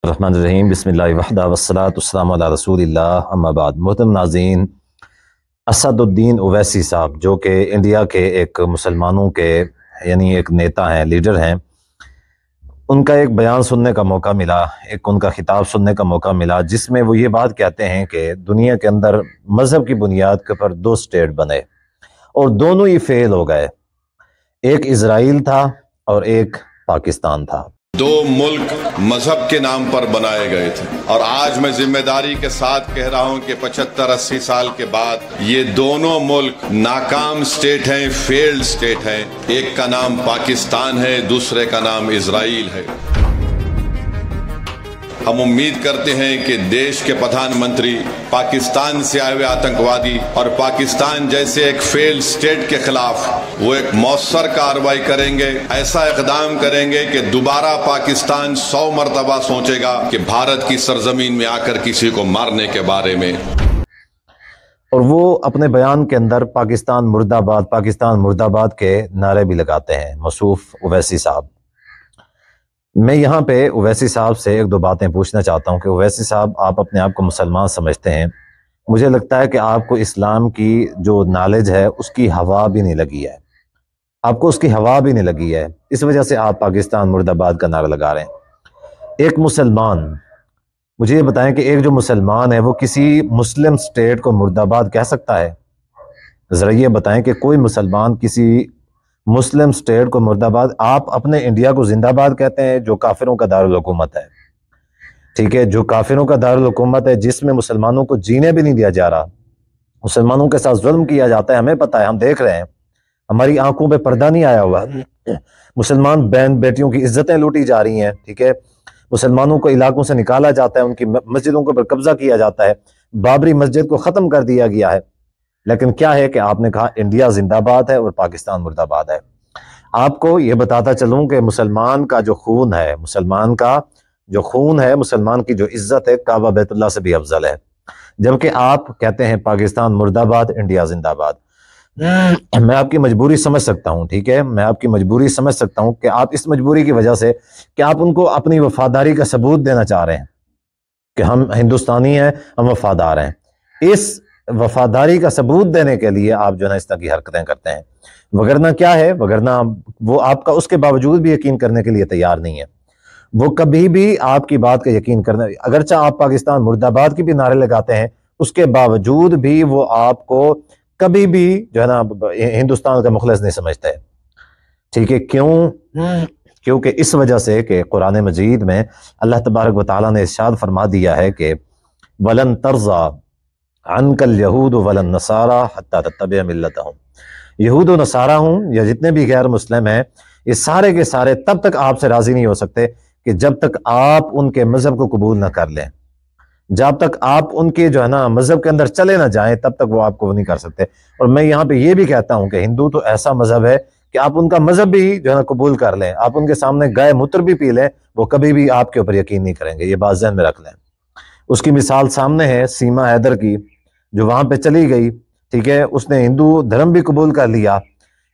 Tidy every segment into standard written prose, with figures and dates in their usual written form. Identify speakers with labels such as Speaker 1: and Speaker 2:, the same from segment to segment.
Speaker 1: रहमानिर्रहीम बिस्मिल्लाहि वहदा वस्सलातु वस्सलामु अला रसूलिल्लाह अम्मा बाद। मोहतरम नाज़रीन, असदुद्दीन ओवैसी साहब जो कि इंडिया के एक मुसलमानों के यानी एक नेता हैं, लीडर हैं, उनका एक बयान सुनने का मौका मिला, एक उनका खिताब सुनने का मौका मिला जिसमें वो ये बात कहते हैं कि दुनिया के अंदर मज़हब की बुनियाद के ऊपर दो स्टेट बने और दोनों ही फेल हो गए। एक इजराइल था और एक पाकिस्तान था।
Speaker 2: दो मुल्क मजहब के नाम पर बनाए गए थे और आज मैं जिम्मेदारी के साथ कह रहा हूं कि 75-80 साल के बाद ये दोनों मुल्क नाकाम स्टेट हैं, फेल्ड स्टेट हैं। एक का नाम पाकिस्तान है, दूसरे का नाम इजराइल है। हम उम्मीद करते हैं कि देश के प्रधानमंत्री पाकिस्तान से आए हुए आतंकवादी और पाकिस्तान जैसे एक फेल्ड स्टेट के खिलाफ वो एक मौसर कार्रवाई करेंगे, ऐसा इकदाम करेंगे कि दोबारा पाकिस्तान 100 मरतबा सोचेगा कि भारत की सरजमीन में आकर किसी को मारने के बारे में।
Speaker 1: और वो अपने बयान के अंदर पाकिस्तान मुर्दाबाद के नारे भी लगाते हैं, मसूफ ओवैसी साहब। मैं यहाँ पे ओवैसी साहब से एक दो बातें पूछना चाहता हूँ कि ओवैसी साहब, आप अपने आप को मुसलमान समझते हैं, मुझे लगता है कि आपको इस्लाम की जो नॉलेज है उसकी हवा भी नहीं लगी है, आपको उसकी हवा भी नहीं लगी है, इस वजह से आप पाकिस्तान मुर्दाबाद का नारा लगा रहे हैं। एक मुसलमान, मुझे ये बताएं कि एक जो मुसलमान है वो किसी मुस्लिम स्टेट को मुर्दाबाद कह सकता है? ज़रा ये बताएं कि कोई मुसलमान किसी मुस्लिम स्टेट को मुर्दाबाद, आप अपने इंडिया को जिंदाबाद कहते हैं जो काफिरों का दारुल हुकूमत है, ठीक है, जो काफिरों का दारुल हुकूमत है, जिसमें मुसलमानों को जीने भी नहीं दिया जा रहा, मुसलमानों के साथ जुल्म किया जाता है, हमें पता है, हम देख रहे हैं, हमारी आंखों पे पर्दा नहीं आया हुआ। मुसलमान बहन बेटियों की इज्जतें लूटी जा रही हैं, ठीक है, मुसलमानों को इलाकों से निकाला जाता है, उनकी मस्जिदों के ऊपर कब्जा किया जाता है, बाबरी मस्जिद को खत्म कर दिया गया है। लेकिन क्या है कि आपने कहा इंडिया जिंदाबाद है और पाकिस्तान मुर्दाबाद है। आपको ये बताता चलूं कि मुसलमान का जो खून है, मुसलमान की जो इज्जत है, काबा बैतुल्लाह से भी अफजल है, जबकि आप कहते हैं पाकिस्तान मुर्दाबाद, इंडिया जिंदाबाद। मैं आपकी मजबूरी समझ सकता हूं, ठीक है, मैं आपकी मजबूरी समझ सकता हूं कि आप इस मजबूरी की वजह से कि आप उनको अपनी वफादारी का सबूत देना चाह रहे हैं कि हम हिंदुस्तानी हैं, हम वफादार हैं। इस वफादारी का सबूत देने के लिए आप जो है इस तरह की हरकतें करते हैं, वगरना क्या है, वगरना वो आपका उसके बावजूद भी यकीन करने के लिए तैयार नहीं है, वो कभी भी आपकी बात का यकीन करना, अगरचे आप पाकिस्तान मुर्दाबाद की भी नारे लगाते हैं, उसके बावजूद भी वो आपको कभी भी जो है ना हिंदुस्तान का मुखलिस नहीं समझते, ठीक है। क्यों? क्योंकि इस वजह से कि कुरान मजीद में अल्लाह तबारक व तआला ने इरशाद फरमा दिया है कि वलन तर्ज़ा अनकल यहूद वलन नसारा हत्ता तत्तबिअ मिल्लतहुम, यहूद व नसारा हूँ या जितने भी गैर मुस्लिम हैं, ये सारे के सारे तब तक आपसे राजी नहीं हो सकते कि जब तक आप उनके मजहब को कबूल ना कर लें, जब तक आप उनके जो है ना मजहब के अंदर चले ना जाएं, तब तक वो आपको नहीं कर सकते। और मैं यहाँ पे ये भी कहता हूँ कि हिंदू तो ऐसा मजहब है कि आप उनका मजहब भी जो है ना कबूल कर लें, आप उनके सामने गाय मूत्र भी पी लें, वो कभी भी आपके ऊपर यकीन नहीं करेंगे, ये बात ज़हन में रख लें। उसकी मिसाल सामने है सीमा हैदर की, जो वहां पे चली गई, ठीक है, उसने हिंदू धर्म भी कबूल कर लिया,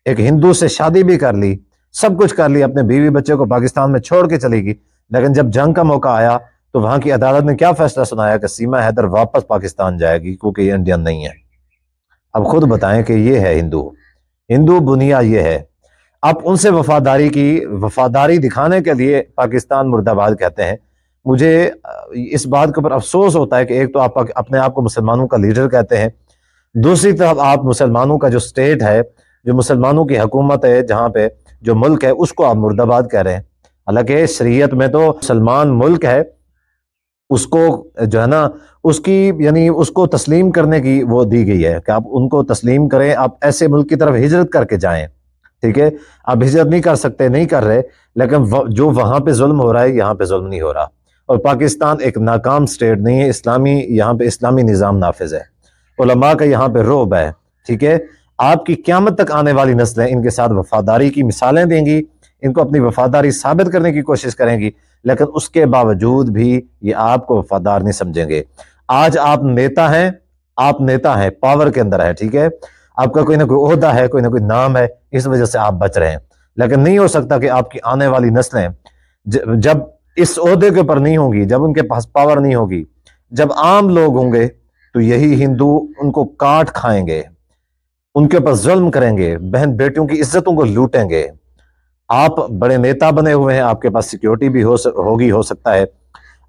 Speaker 1: एक हिंदू से शादी भी कर ली, सब कुछ कर लिया, अपने बीवी बच्चे को पाकिस्तान में छोड़ के चली गई। लेकिन जब जंग का मौका आया तो वहां की अदालत ने क्या फैसला सुनाया कि सीमा हैदर वापस पाकिस्तान जाएगी क्योंकि ये इंडियन नहीं है। अब खुद बताएं कि ये है हिंदू बुनिया ये है। आप उनसे वफादारी दिखाने के लिए पाकिस्तान मुर्दाबाद कहते हैं। मुझे इस बात के ऊपर अफसोस होता है कि एक तो आप अपने आप को मुसलमानों का लीडर कहते हैं, दूसरी तरफ आप मुसलमानों का जो स्टेट है, जो मुसलमानों की हुकूमत है, जहाँ पे जो मुल्क है, उसको आप मुर्दाबाद कह रहे हैं। हालांकि शरीयत में तो मुसलमान मुल्क है, उसको जो है ना उसकी यानी उसको तस्लीम करने की वो दी गई है कि आप उनको तस्लीम करें, आप ऐसे मुल्क की तरफ हिजरत करके जाएं, ठीक है। आप हिजरत नहीं कर सकते, नहीं कर रहे, लेकिन जो वहां पे जुल्म हो रहा है यहाँ पे जुल्म नहीं हो रहा। और पाकिस्तान एक नाकाम स्टेट नहीं है, यहाँ पे इस्लामी निज़ाम नाफिज है, उलमा का यहाँ पे रोब है, ठीक है। आपकी क़यामत तक आने वाली नस्लें इनके साथ वफादारी की मिसालें देंगी, इनको अपनी वफादारी साबित करने की कोशिश करेंगी, लेकिन उसके बावजूद भी ये आपको वफादार नहीं समझेंगे। आज आप नेता हैं, पावर के अंदर है, ठीक है, आपका कोई ना कोई ओहदा है, कोई ना कोई नाम है, इस वजह से आप बच रहे हैं। लेकिन नहीं हो सकता कि आपकी आने वाली नस्लें जब इस ओहदे के ऊपर नहीं होंगी, जब उनके पास पावर नहीं होगी, जब आम लोग होंगे, तो यही हिंदू उनको काट खाएंगे, उनके ऊपर जुल्म करेंगे, बहन बेटियों की इज्जतों को लूटेंगे। आप बड़े नेता बने हुए हैं, आपके पास सिक्योरिटी भी होगी, हो सकता है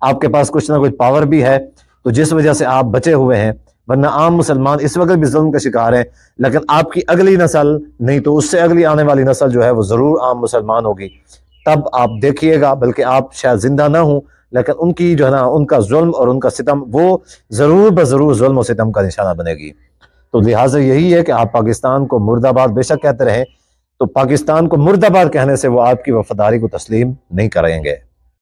Speaker 1: आपके पास कुछ ना कुछ पावर भी है, तो जिस वजह से आप बचे हुए हैं, वरना आम मुसलमान इस वक्त भी जुल्म का शिकार है। लेकिन आपकी अगली नस्ल नहीं तो उससे अगली आने वाली नस्ल जो है वो जरूर आम मुसलमान होगी, तब आप देखिएगा, बल्कि आप शायद जिंदा ना हो, लेकिन उनकी जो है ना, उनका जुल्म और उनका सितम वो जरूर बजरूर जुल्म और सितम का निशाना बनेगी। तो लिहाजा यही है कि आप पाकिस्तान को मुर्दाबाद बेशक कहते रहें, तो पाकिस्तान को मुर्दाबाद कहने से वो आपकी वफादारी को तस्लीम नहीं करेंगे।